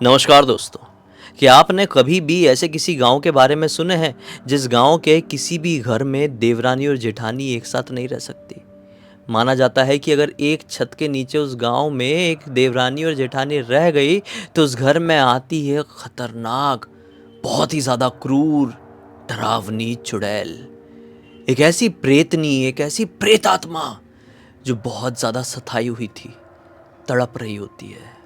नमस्कार दोस्तों। क्या आपने कभी भी ऐसे किसी गांव के बारे में सुने हैं जिस गांव के किसी भी घर में देवरानी और जेठानी एक साथ नहीं रह सकती। माना जाता है कि अगर एक छत के नीचे उस गांव में एक देवरानी और जेठानी रह गई तो उस घर में आती है खतरनाक, बहुत ही ज़्यादा क्रूर, डरावनी चुड़ैल। एक ऐसी प्रेतनी, एक ऐसी प्रेतात्मा जो बहुत ज़्यादा सताई हुई थी, तड़प रही होती है।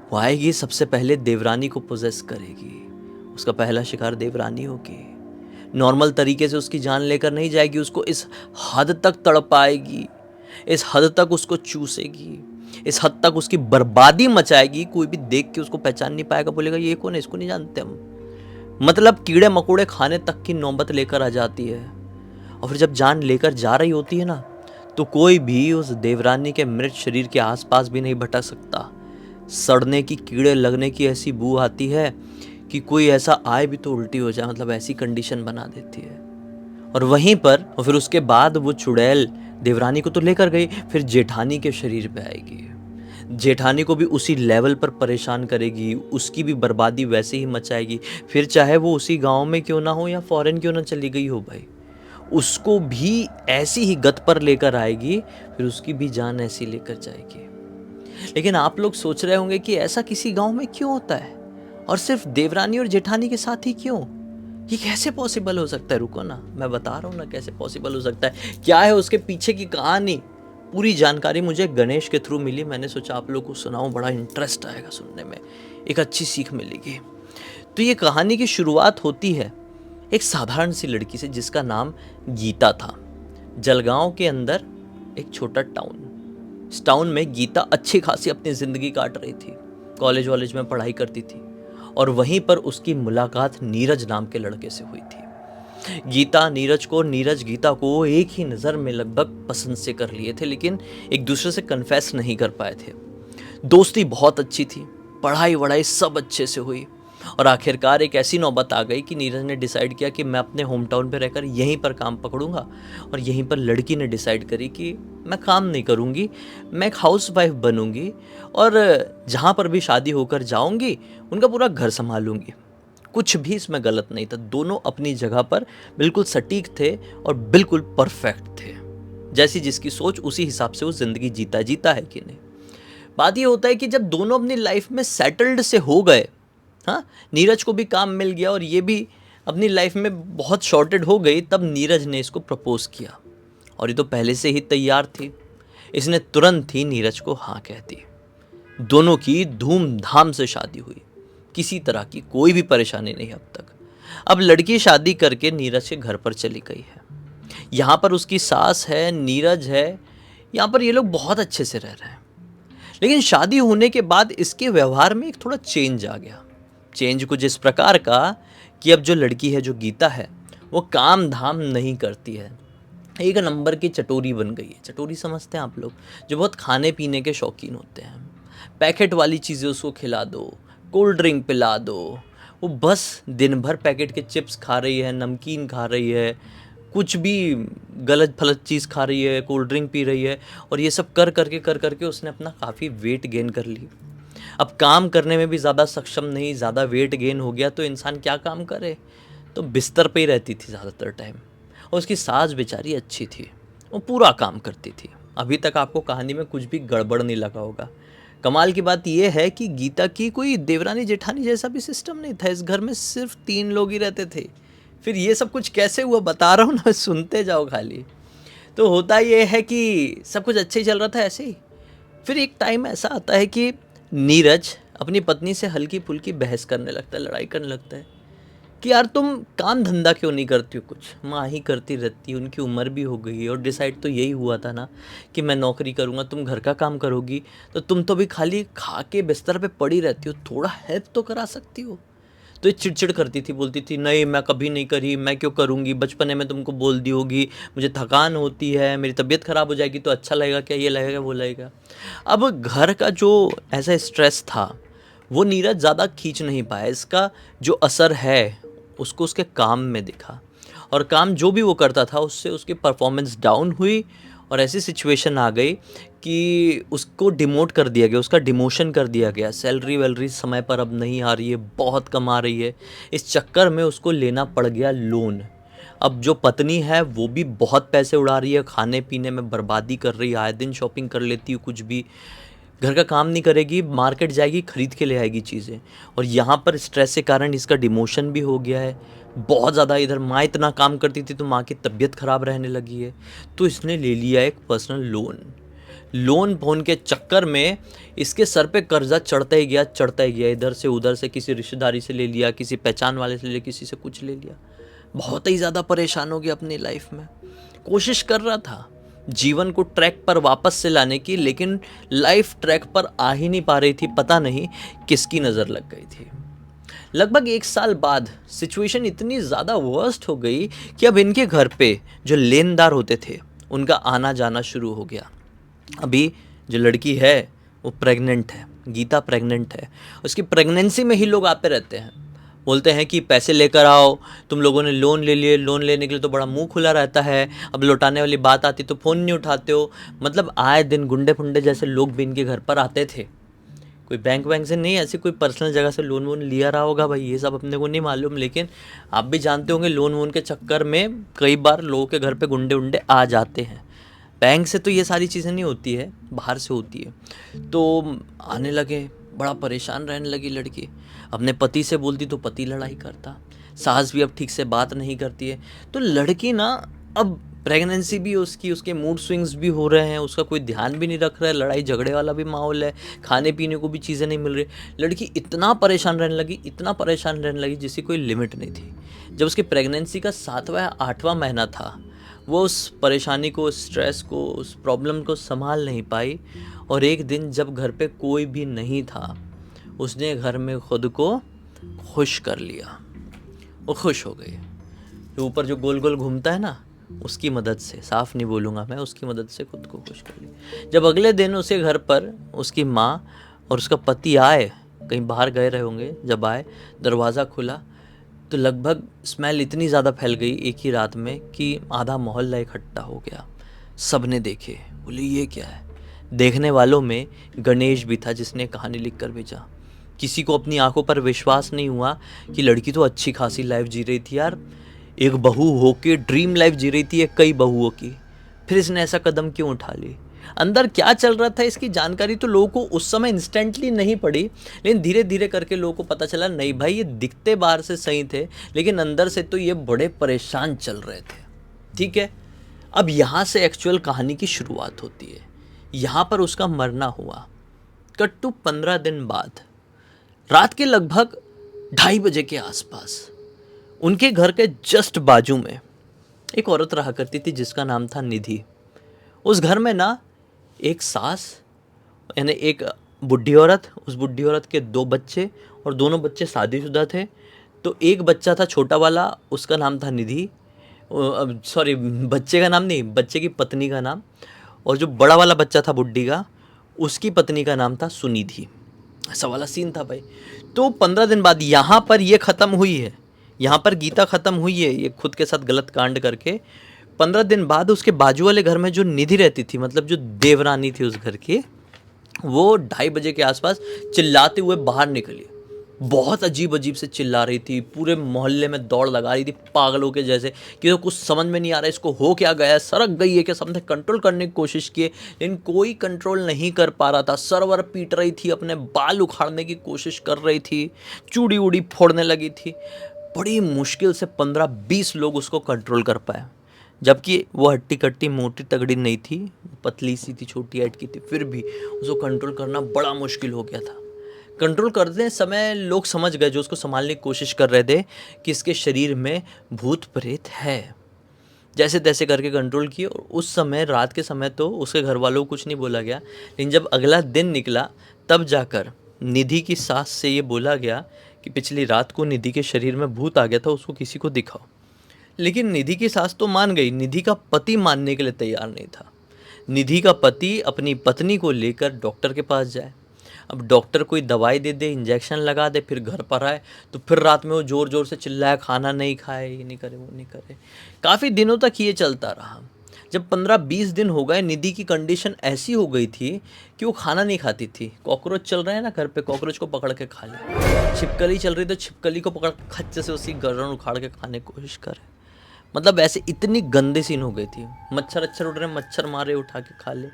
वो आएगी, सबसे पहले देवरानी को पोजेस करेगी। उसका पहला शिकार देवरानी होगी। नॉर्मल तरीके से उसकी जान लेकर नहीं जाएगी, उसको इस हद तक तड़पाएगी, इस हद तक उसको चूसेगी, इस हद तक उसकी बर्बादी मचाएगी। कोई भी देख के उसको पहचान नहीं पाएगा, बोलेगा ये कौन है, इसको नहीं जानते हम। मतलब कीड़े मकोड़े खाने तक की नौबत लेकर आ जाती है। और फिर जब जान लेकर जा रही होती है ना, तो कोई भी उस देवरानी के मृत शरीर के आसपास भी नहीं भटक सकता। सड़ने की, कीड़े लगने की ऐसी बू आती है कि कोई ऐसा आए भी तो उल्टी हो जाए, मतलब ऐसी कंडीशन बना देती है। और वहीं पर और फिर उसके बाद वो चुड़ैल देवरानी को तो लेकर गई, फिर जेठानी के शरीर पे आएगी। जेठानी को भी उसी लेवल पर परेशान करेगी, उसकी भी बर्बादी वैसे ही मचाएगी। फिर चाहे वो उसी गांव में क्यों ना हो या फॉरेन क्यों ना चली गई हो भाई, उसको भी ऐसी ही गत पर लेकर आएगी, फिर उसकी भी जान ऐसी लेकर जाएगी। लेकिन आप लोग सोच रहे होंगे कि ऐसा किसी गांव में क्यों होता है, और सिर्फ देवरानी और जेठानी के साथ ही क्यों? ये कैसे पॉसिबल हो सकता है? रुको ना, मैं बता रहा हूँ ना कैसे पॉसिबल हो सकता है, क्या है उसके पीछे की कहानी। पूरी जानकारी मुझे गणेश के थ्रू मिली, मैंने सोचा आप लोग को सुनाऊं, बड़ा इंटरेस्ट आएगा सुनने में, एक अच्छी सीख मिलेगी। तो ये कहानी की शुरुआत होती है एक साधारण सी लड़की से जिसका नाम गीता था। जलगांव के अंदर एक छोटा टाउन, इस टाउन में गीता अच्छी खासी अपनी ज़िंदगी काट रही थी। कॉलेज वॉलेज में पढ़ाई करती थी, और वहीं पर उसकी मुलाकात नीरज नाम के लड़के से हुई थी। गीता नीरज को, नीरज गीता को एक ही नज़र में लगभग पसंद से कर लिए थे, लेकिन एक दूसरे से कन्फेस नहीं कर पाए थे। दोस्ती बहुत अच्छी थी, पढ़ाई वढ़ाई सब अच्छे से हुई, और आखिरकार एक ऐसी नौबत आ गई कि नीरज ने डिसाइड किया कि मैं अपने होम टाउन पर रहकर यहीं पर काम पकड़ूंगा। और यहीं पर लड़की ने डिसाइड करी कि मैं काम नहीं करूंगी, मैं एक हाउस वाइफ बनूंगी, और जहाँ पर भी शादी होकर जाऊंगी उनका पूरा घर संभालूंगी। कुछ भी इसमें गलत नहीं था, दोनों अपनी जगह पर बिल्कुल सटीक थे और बिल्कुल परफेक्ट थे। जैसी जिसकी सोच उसी हिसाब से वो ज़िंदगी जीता जीता है कि नहीं। बात ये होता है कि जब दोनों अपनी लाइफ में सेटल्ड से हो गए, हाँ, नीरज को भी काम मिल गया और ये भी अपनी लाइफ में बहुत शॉर्टेड हो गई, तब नीरज ने इसको प्रपोज किया। और ये तो पहले से ही तैयार थी, इसने तुरंत ही नीरज को हाँ कह दी। दोनों की धूमधाम से शादी हुई, किसी तरह की कोई भी परेशानी नहीं अब तक। अब लड़की शादी करके नीरज के घर पर चली गई है। यहाँ पर उसकी सास है, नीरज है, यहाँ पर ये लोग बहुत अच्छे से रह रहे हैं। लेकिन शादी होने के बाद इसके व्यवहार में एक थोड़ा चेंज आ गया। चेंज कुछ इस प्रकार का कि अब जो लड़की है, जो गीता है, वो काम धाम नहीं करती है, एक नंबर की चटोरी बन गई है। चटोरी समझते हैं आप लोग, जो बहुत खाने पीने के शौकीन होते हैं। पैकेट वाली चीज़ें उसको खिला दो, कोल्ड ड्रिंक पिला दो, वो बस दिन भर पैकेट के चिप्स खा रही है, नमकीन खा रही है, कुछ भी गलत फलत चीज़ खा रही है, कोल्ड ड्रिंक पी रही है। और ये सब कर करके उसने अपना काफ़ी वेट गेन कर ली। अब काम करने में भी ज़्यादा सक्षम नहीं, ज़्यादा वेट गेन हो गया तो इंसान क्या काम करे, तो बिस्तर पे ही रहती थी ज़्यादातर टाइम। और उसकी सास बेचारी अच्छी थी, वो पूरा काम करती थी। अभी तक आपको कहानी में कुछ भी गड़बड़ नहीं लगा होगा। कमाल की बात यह है कि गीता की कोई देवरानी जेठानी जैसा भी सिस्टम नहीं था, इस घर में सिर्फ 3 लोग ही रहते थे। फिर ये सब कुछ कैसे हुआ बता रहा हूँ ना, सुनते जाओ खाली। तो होता ये है कि सब कुछ अच्छे ही चल रहा था ऐसे ही। फिर एक टाइम ऐसा आता है कि नीरज अपनी पत्नी से हल्की फुल्की बहस करने लगता है, लड़ाई करने लगता है कि यार तुम काम धंधा क्यों नहीं करती हो, कुछ माँ ही करती रहती है, उनकी उम्र भी हो गई है, और डिसाइड तो यही हुआ था ना कि मैं नौकरी करूँगा, तुम घर का काम करोगी, तो तुम तो भी खाली खा के बिस्तर पे पड़ी रहती हो, थोड़ा हेल्प तो करा सकती हो। तो ये चिड़चिड़ करती थी, बोलती थी नहीं मैं कभी नहीं करी, मैं क्यों करूँगी, बचपने में तुमको बोल दी होगी, मुझे थकान होती है, मेरी तबीयत ख़राब हो जाएगी तो अच्छा लगेगा क्या, ये लगेगा वो लगेगा। अब घर का जो ऐसा स्ट्रेस था वो नीरज ज़्यादा खींच नहीं पाया, इसका जो असर है उसको उसके काम में दिखा, और काम जो भी वो करता था उससे उसकी परफॉर्मेंस डाउन हुई, और ऐसी सिचुएशन आ गई कि उसको डिमोट कर दिया गया, उसका डिमोशन कर दिया गया, सैलरी वैलरी समय पर अब नहीं आ रही है, बहुत कम आ रही है। इस चक्कर में उसको लेना पड़ गया लोन। अब जो पत्नी है वो भी बहुत पैसे उड़ा रही है, खाने पीने में बर्बादी कर रही है, आए दिन शॉपिंग कर लेती है, कुछ भी घर का काम नहीं करेगी, मार्केट जाएगी, खरीद के ले आएगी चीज़ें। और यहाँ पर स्ट्रेस के कारण इसका डिमोशन भी हो गया है बहुत ज़्यादा। इधर माँ इतना काम करती थी तो माँ की तबीयत ख़राब रहने लगी है, तो इसने ले लिया एक पर्सनल लोन। लोन फोन के चक्कर में इसके सर पे कर्जा चढ़ता ही गया, इधर से उधर से, किसी रिश्तेदारी से ले लिया, किसी पहचान वाले से ले लिया, किसी से कुछ ले लिया। बहुत ही ज़्यादा परेशान हो गया अपनी लाइफ में। कोशिश कर रहा था जीवन को ट्रैक पर वापस से लाने की, लेकिन लाइफ ट्रैक पर आ ही नहीं पा रही थी। पता नहीं किसकी नज़र लग गई थी। लगभग 1 साल बाद सिचुएशन इतनी ज़्यादा वर्स्ट हो गई कि अब इनके घर पे जो लेनदार होते थे उनका आना जाना शुरू हो गया। अभी जो लड़की है वो प्रेग्नेंट है, गीता प्रेग्नेंट है। उसकी प्रेगनेंसी में ही लोग आते रहते हैं, बोलते हैं कि पैसे लेकर आओ, तुम लोगों ने लोन ले लिए, लोन लेने के लिए तो बड़ा मुंह खुला रहता है, अब लौटाने वाली बात आती तो फ़ोन नहीं उठाते हो। मतलब आए दिन गुंडे फुंडे जैसे लोग भी इनके घर पर आते थे। कोई बैंक वैंक से नहीं, ऐसी कोई पर्सनल जगह से लोन वोन लिया रहा होगा भाई, ये सब अपने को नहीं मालूम, लेकिन आप भी जानते होंगे लोन वोन के चक्कर में कई बार लोगों के घर पे गुंडे उंडे आ जाते हैं। बैंक से तो ये सारी चीज़ें नहीं होती है, बाहर से होती है। तो आने लगे, बड़ा परेशान रहने लगी लड़की। अपने पति से बोलती तो पति लड़ाई करता, सास भी अब ठीक से बात नहीं करती है। तो लड़की ना, अब प्रेगनेंसी भी उसकी, उसके मूड स्विंग्स भी हो रहे हैं, उसका कोई ध्यान भी नहीं रख रहा है, लड़ाई झगड़े वाला भी माहौल है, खाने पीने को भी चीज़ें नहीं मिल रही। लड़की इतना परेशान रहने लगी, इतना परेशान रहने लगी जिसकी कोई लिमिट नहीं थी। जब उसकी प्रेगनेंसी का 7वां या 8वां महीना था, वो उस परेशानी को, उस स्ट्रेस को, उस प्रॉब्लम को संभाल नहीं पाई। और एक दिन जब घर पे कोई भी नहीं था, उसने घर में खुद को खुश कर लिया। वो खुश हो गई। जो ऊपर जो गोल गोल घूमता है ना, उसकी मदद से, साफ नहीं बोलूँगा मैं, उसकी मदद से खुद को खुश कर लिया। जब अगले दिन उसके घर पर उसकी माँ और उसका पति आए, कहीं बाहर गए रहे होंगे, जब आए दरवाज़ा खुला तो लगभग स्मेल इतनी ज़्यादा फैल गई एक ही रात में कि आधा मोहल्ला इकट्ठा हो गया। सब ने देखे, बोले ये क्या है। देखने वालों में गणेश भी था जिसने कहानी लिख कर भेजा। किसी को अपनी आंखों पर विश्वास नहीं हुआ कि लड़की तो अच्छी खासी लाइफ जी रही थी यार, एक बहू होके ड्रीम लाइफ जी रही थी, कई बहुओं की, फिर इसने ऐसा कदम क्यों उठा ली। अंदर क्या चल रहा था इसकी जानकारी तो लोगों को उस समय इंस्टेंटली नहीं पड़ी, लेकिन धीरे धीरे करके लोगों को पता चला नहीं भाई, ये दिखते बाहर से सही थे लेकिन अंदर से तो ये बड़े परेशान चल रहे थे। ठीक है, अब यहाँ से एक्चुअल कहानी की शुरुआत होती है। यहाँ पर उसका मरना हुआ। कट टू 15 दिन बाद, रात के लगभग 2:30 बजे के आसपास उनके घर के जस्ट बाजू में एक औरत रहा करती थी जिसका नाम था निधि। उस घर में ना एक सास, यानी एक बुढ़ी औरत, उस बुढ़ी औरत के 2 बच्चे और दोनों बच्चे शादीशुदा थे। तो एक बच्चा था छोटा वाला, उसका नाम था निधि, सॉरी बच्चे का नाम नहीं, बच्चे की पत्नी का नाम। और जो बड़ा वाला बच्चा था बुढ़ी का, उसकी पत्नी का नाम था सुनिधि। ऐसा वाला सीन था भाई। तो 15 दिन बाद यहाँ पर ये ख़त्म हुई है, यहाँ पर गीता ख़त्म हुई है ये खुद के साथ गलत कांड करके। 15 दिन बाद उसके बाजू वाले घर में जो निधि रहती थी, मतलब जो देवरानी थी उस घर की, वो 2:30 बजे के आसपास चिल्लाते हुए बाहर निकली। बहुत अजीब अजीब से चिल्ला रही थी, पूरे मोहल्ले में दौड़ लगा रही थी पागलों के जैसे कि तो कुछ समझ में नहीं आ रहा है इसको हो क्या गया है, सड़क गई है कि सबने कंट्रोल करने की कोशिश की लेकिन कोई कंट्रोल नहीं कर पा रहा था। सरवर पीट रही थी, अपने बाल उखाड़ने की कोशिश कर रही थी, चूड़ी उड़ी फोड़ने लगी थी। बड़ी मुश्किल से 15-20 लोग उसको कंट्रोल कर पाए, जबकि वो हट्टी कट्टी मोटी तगड़ी नहीं थी, पतली सी थी, छोटी हाइट की थी, फिर भी उसको कंट्रोल करना बड़ा मुश्किल हो गया था। कंट्रोल करते समय लोग समझ गए, जो उसको संभालने की कोशिश कर रहे थे, कि इसके शरीर में भूत प्रेत है। जैसे तैसे करके कंट्रोल किए। और उस समय रात के समय तो उसके घर वालों को कुछ नहीं बोला गया, लेकिन जब अगला दिन निकला तब जाकर निधि की सास से ये बोला गया कि पिछली रात को निधि के शरीर में भूत आ गया था, उसको किसी को दिखाओ। लेकिन निधि की सास तो मान गई, निधि का पति मानने के लिए तैयार नहीं था। निधि का पति अपनी पत्नी को लेकर डॉक्टर के पास जाए। अब डॉक्टर कोई दवाई दे दे, इंजेक्शन लगा दे, फिर घर पर आए तो फिर रात में वो ज़ोर ज़ोर से चिल्लाए, खाना नहीं खाए, ये नहीं करे वो नहीं करे। काफ़ी दिनों तक ये चलता रहा। जब 15-20 दिन हो गए, निधि की कंडीशन ऐसी हो गई थी कि वो खाना नहीं खाती थी। कॉकरोच चल रहे हैं ना घर पे, कॉकरोच को पकड़ के खा ले। छिपकली चल रही तो छिपकली को पकड़ के खच्चे से उसकी गर्दन उखाड़ के खाने की कोशिश करे। मतलब ऐसे इतनी गंदे सीन हो गई थी। मच्छर अच्छर उड़ रहे, मच्छर मारे उठा के खा ले।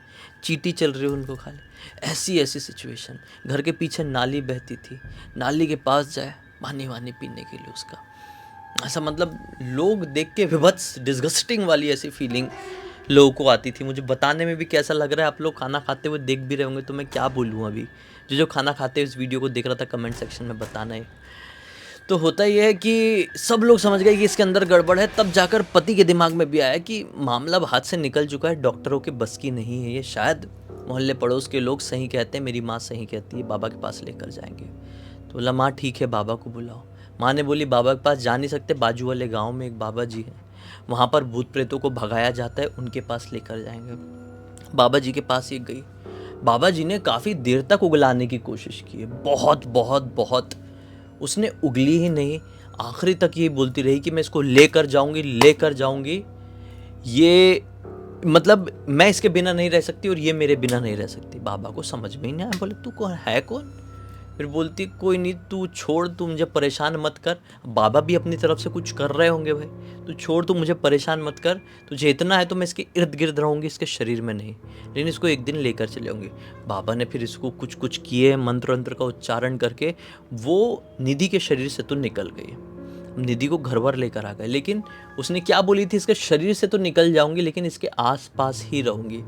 चींटी चल रही है, उनको खा ले। ऐसी ऐसी सिचुएशन। घर के पीछे नाली बहती थी, नाली के पास जाए पानी वानी पीने के लिए उसका। ऐसा मतलब लोग देख के विभत्स डिस्गस्टिंग वाली ऐसी फीलिंग लोगों को आती थी। मुझे बताने में भी कैसा लग रहा है, आप लोग खाना खाते हुए देख भी रहे होंगे तो मैं क्या बोलूँ अभी। जो खाना खाते हुए इस वीडियो को देख रहा था, कमेंट सेक्शन में बताना है। तो होता ही है कि सब लोग समझ गए कि इसके अंदर गड़बड़ है। तब जाकर पति के दिमाग में भी आया कि मामला हाथ से निकल चुका है, डॉक्टरों के बस की नहीं है ये। शायद मोहल्ले पड़ोस के लोग सही कहते हैं, मेरी माँ सही कहती है, बाबा के पास लेकर जाएंगे। तो बोला माँ ठीक है, बाबा को बुलाओ। माँ ने बोली बाबा के पास जा नहीं सकते, बाजू वाले गाँव में एक बाबा जी हैं, वहाँ पर भूत प्रेतों को भगाया जाता है, उनके पास लेकर जाएंगे। बाबा जी के पास ये गई। बाबा जी ने काफ़ी देर तक उगलाने की कोशिश की है, बहुत बहुत बहुत। उसने उगली ही नहीं, आखिरी तक ये बोलती रही कि मैं इसको लेकर जाऊंगी, लेकर जाऊंगी। ये मतलब मैं इसके बिना नहीं रह सकती और ये मेरे बिना नहीं रह सकती। बाबा को समझ में ही नहीं आया। बोले तू कौन है, कौन? फिर बोलती कोई नहीं, तू छोड़, तू मुझे परेशान मत कर। बाबा भी अपनी तरफ से कुछ कर रहे होंगे भाई। तू छोड़, तू मुझे परेशान मत कर। तुझे इतना है तो मैं इसके इर्द गिर्द रहूंगी, इसके शरीर में नहीं, लेकिन इसको एक दिन लेकर चले होंगे। बाबा ने फिर इसको कुछ कुछ किए, मंत्र वंत्र का उच्चारण करके वो निधि के शरीर से तो निकल गई। निधि को घर भर लेकर आ गए, लेकिन उसने क्या बोली थी, इसके शरीर से तो निकल जाऊंगी लेकिन इसके आस पास ही रहूंगी।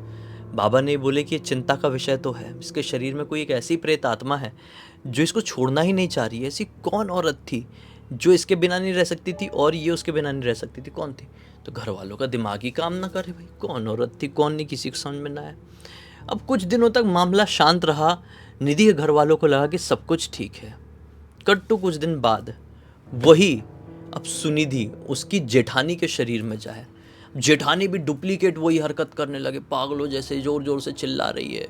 बाबा ने बोले कि ये चिंता का विषय तो है, इसके शरीर में कोई एक ऐसी प्रेत आत्मा है जो इसको छोड़ना ही नहीं चाह रही है। ऐसी कौन औरत थी जो इसके बिना नहीं रह सकती थी और ये उसके बिना नहीं रह सकती थी? कौन थी? तो घर वालों का दिमाग ही काम ना करे भाई, कौन औरत थी कौन नहीं, किसी को समझ में ना आया। अब कुछ दिनों तक मामला शांत रहा। निधि के घर वालों को लगा कि सब कुछ ठीक है। कट टू कुछ दिन बाद वही अब सुनिधि उसकी जेठानी के शरीर में जाए। जेठानी भी डुप्लीकेट वही हरकत करने लगे, पागलों जैसे जोर जोर से चिल्ला रही है,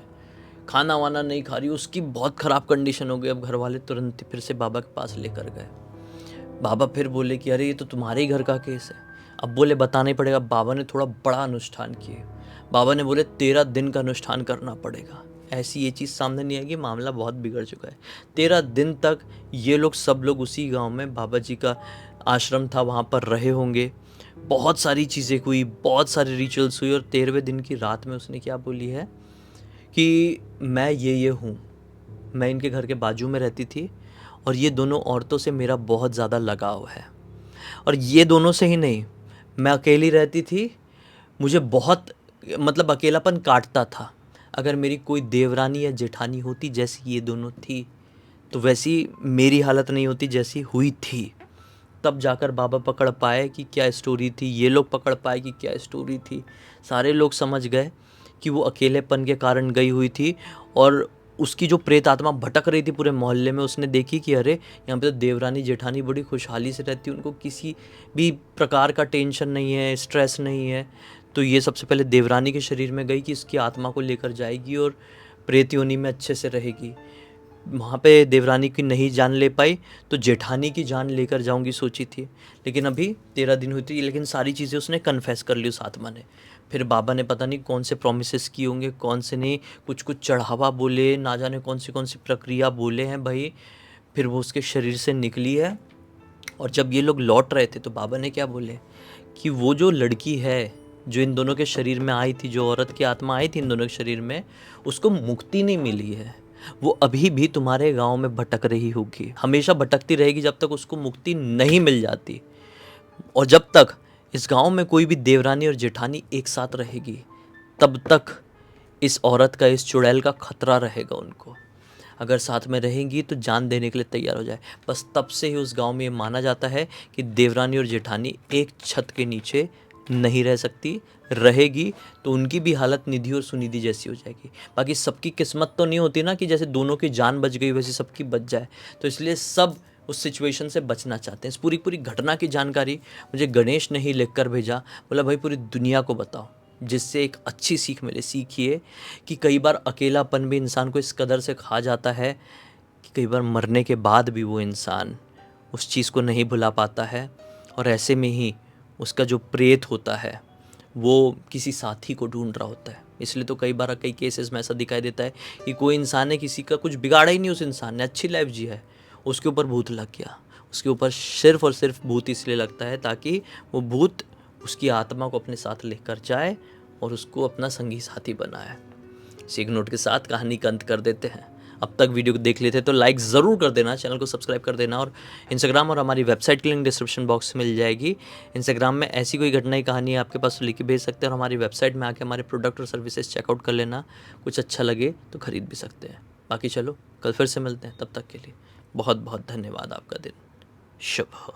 खाना वाना नहीं खा रही, उसकी बहुत ख़राब कंडीशन हो गई। अब घर वाले तुरंत फिर से बाबा के पास लेकर गए। बाबा फिर बोले कि अरे ये तो तुम्हारे ही घर का केस है। अब बोले बताना ही पड़ेगा। बाबा ने थोड़ा बड़ा अनुष्ठान किए। बाबा ने बोले 13 दिन का अनुष्ठान करना पड़ेगा, ऐसी ये चीज़ सामने नहीं आएगी, मामला बहुत बिगड़ चुका है। 13 दिन तक ये लोग सब लोग उसी गांव में, बाबा जी का आश्रम था वहाँ पर रहे होंगे। बहुत सारी चीज़ें हुई, बहुत सारे रिचुअल्स हुई। और 13वें दिन की रात में उसने क्या बोली है कि मैं ये हूँ। मैं इनके घर के बाजू में रहती थी और ये दोनों औरतों से मेरा बहुत ज़्यादा लगाव है। और ये दोनों से ही नहीं, मैं अकेली रहती थी, मुझे बहुत मतलब अकेलापन काटता था। अगर मेरी कोई देवरानी या जेठानी होती जैसी ये दोनों थी तो वैसी मेरी हालत नहीं होती जैसी हुई थी। तब जाकर बाबा पकड़ पाए कि क्या स्टोरी थी, ये लोग पकड़ पाए कि क्या स्टोरी थी। सारे लोग समझ गए कि वो अकेलेपन के कारण गई हुई थी। और उसकी जो प्रेत आत्मा भटक रही थी पूरे मोहल्ले में, उसने देखी कि अरे यहाँ पे तो देवरानी जेठानी बड़ी खुशहाली से रहती है, उनको किसी भी प्रकार का टेंशन नहीं है, स्ट्रेस नहीं है। तो ये सबसे पहले देवरानी के शरीर में गई कि इसकी आत्मा को लेकर जाएगी और प्रेत योनि में अच्छे से रहेगी। वहाँ पे देवरानी की नहीं जान ले पाई तो जेठानी की जान लेकर जाऊंगी सोची थी। लेकिन अभी 13 दिन हुई थी, लेकिन सारी चीज़ें उसने कन्फेस कर ली उस आत्मा ने। फिर बाबा ने पता नहीं कौन से प्रोमिसेस किए होंगे, कौन से नहीं, कुछ कुछ चढ़ावा बोले, ना जाने कौन सी प्रक्रिया बोले हैं भाई। फिर वो उसके शरीर से निकली है। और जब ये लोग लौट रहे थे तो बाबा ने क्या बोले कि वो जो लड़की है जो इन दोनों के शरीर में आई थी, जो औरत की आत्मा आई थी इन दोनों के शरीर में, उसको मुक्ति नहीं मिली है। वो अभी भी तुम्हारे गांव में भटक रही होगी, हमेशा भटकती रहेगी जब तक उसको मुक्ति नहीं मिल जाती। और जब तक इस गांव में कोई भी देवरानी और जेठानी एक साथ रहेगी तब तक इस औरत का, इस चुड़ैल का खतरा रहेगा उनको। अगर साथ में रहेंगी तो जान देने के लिए तैयार हो जाए। बस तब से ही उस गांव में ये माना जाता है कि देवरानी और जेठानी एक छत के नीचे नहीं रह सकती, रहेगी तो उनकी भी हालत निधि और सुनिधि जैसी हो जाएगी। बाकी सबकी किस्मत तो नहीं होती ना कि जैसे दोनों की जान बच गई वैसे सबकी बच जाए। तो इसलिए सब उस सिचुएशन से बचना चाहते हैं। इस पूरी घटना की जानकारी मुझे गणेश ने ही लिख कर भेजा। बोला भाई पूरी दुनिया को बताओ, जिससे एक अच्छी सीख मिले। सीखिए कि कई बार अकेलापन भी इंसान को इस कदर से खा जाता है कि कई बार मरने के बाद भी वो इंसान उस चीज़ को नहीं भुला पाता है। और ऐसे में ही उसका जो प्रेत होता है वो किसी साथी को ढूंढ रहा होता है। इसलिए तो कई बार कई केसेस में ऐसा दिखाई देता है कि कोई इंसान है, किसी का कुछ बिगाड़ा ही नहीं, उस इंसान ने अच्छी लाइफ जी है, उसके ऊपर भूत लग गया। उसके ऊपर सिर्फ और सिर्फ भूत इसलिए लगता है ताकि वो भूत उसकी आत्मा को अपने साथ लेकर जाए और उसको अपना संगी साथी बनाए। इसी एक नोट के साथ कहानी का अंत कर देते हैं। अब तक वीडियो को देख लेते तो लाइक ज़रूर कर देना, चैनल को सब्सक्राइब कर देना, और इंस्टाग्राम और हमारी वेबसाइट की लिंक डिस्क्रिप्शन बॉक्स में मिल जाएगी। इंस्टाग्राम में ऐसी कोई घटनाएं कहानी आपके पास लिख के भेज सकते हैं, और हमारी वेबसाइट में आके हमारे प्रोडक्ट और सर्विसेज चेकआउट कर लेना। कुछ अच्छा लगे तो ख़रीद भी सकते हैं। बाकी चलो कल फिर से मिलते हैं, तब तक के लिए बहुत बहुत धन्यवाद। आपका दिन शुभ हो।